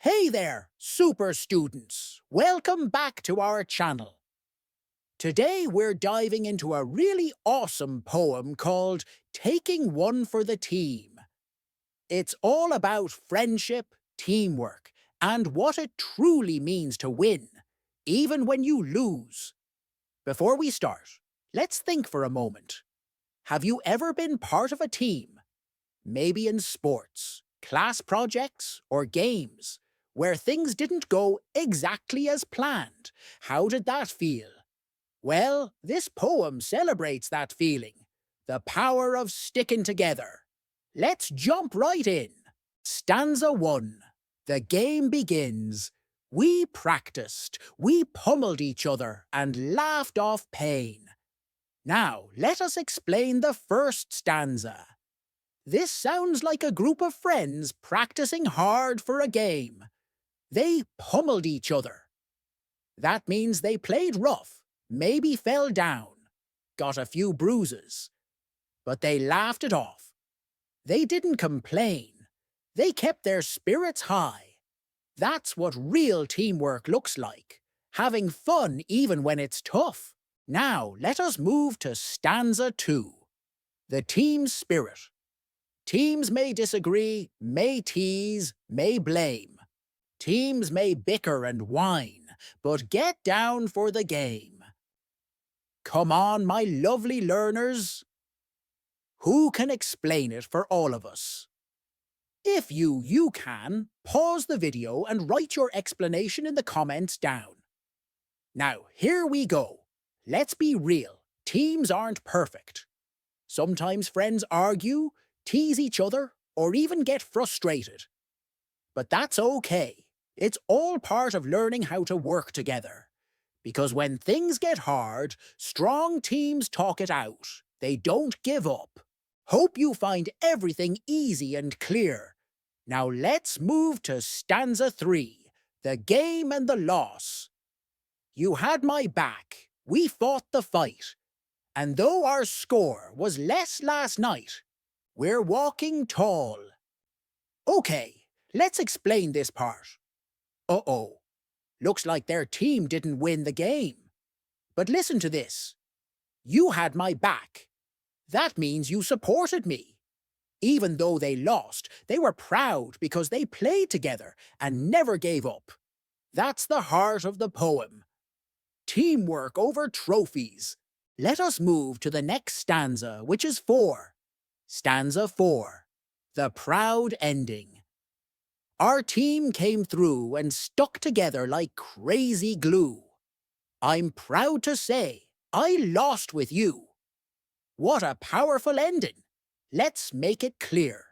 Hey there, super students! Welcome back to our channel. Today we're diving into a really awesome poem called Taking One for the Team. It's all about friendship, teamwork, and what it truly means to win, even when you lose. Before we start, let's think for a moment. Have you ever been part of a team? Maybe in sports, class projects, or games, where things didn't go exactly as planned. How did that feel? Well, this poem celebrates that feeling, the power of sticking together. Let's jump right in. Stanza 1. The game begins. We practiced, we pummeled each other and laughed off pain. Now, let us explain the first stanza. This sounds like a group of friends practicing hard for a game. They pummeled each other. That means they played rough, maybe fell down, got a few bruises. But they laughed it off. They didn't complain. They kept their spirits high. That's what real teamwork looks like, having fun even when it's tough. Now, let us move to stanza 2. The team spirit. Teams may disagree, may tease, may blame. Teams may bicker and whine, but get down for the game. Come on, my lovely learners. Who can explain it for all of us? If you can, pause the video and write your explanation in the comments down. Now, here we go. Let's be real. Teams aren't perfect. Sometimes friends argue, tease each other, or even get frustrated. But that's okay. It's all part of learning how to work together. Because when things get hard, strong teams talk it out. They don't give up. Hope you find everything easy and clear. Now let's move to stanza 3, the game and the loss. You had my back. We fought the fight. And though our score was less last night, we're walking tall. Okay, let's explain this part. Uh-oh, looks like their team didn't win the game. But listen to this. You had my back. That means you supported me. Even though they lost, they were proud because they played together and never gave up. That's the heart of the poem. Teamwork over trophies. Let us move to the next stanza, which is 4. Stanza 4. The proud ending. Our team came through and stuck together like crazy glue. I'm proud to say I lost with you. What a powerful ending. Let's make it clear.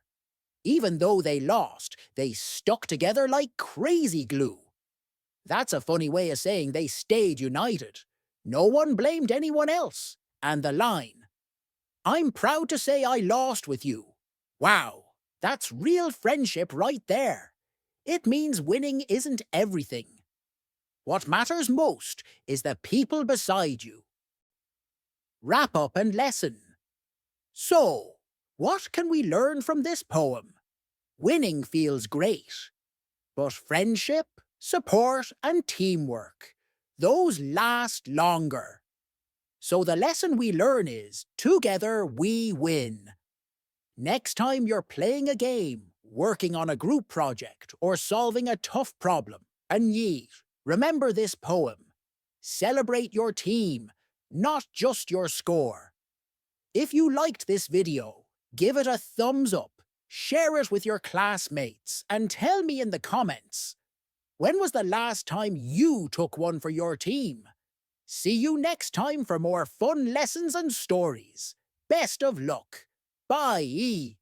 Even though they lost, they stuck together like crazy glue. That's a funny way of saying they stayed united. No one blamed anyone else. And the line, I'm proud to say I lost with you. Wow, that's real friendship right there. It means winning isn't everything. What matters most is the people beside you. Wrap up and lesson. So, what can we learn from this poem? Winning feels great, but friendship, support, and teamwork, those last longer. So the lesson we learn is, together we win. Next time you're playing a game, working on a group project, or solving a tough problem, and remember this poem. Celebrate your team, not just your score. If you liked this video, give it a thumbs up, share it with your classmates, and tell me in the comments, when was the last time you took one for your team? See you next time for more fun lessons and stories. Best of luck. Bye.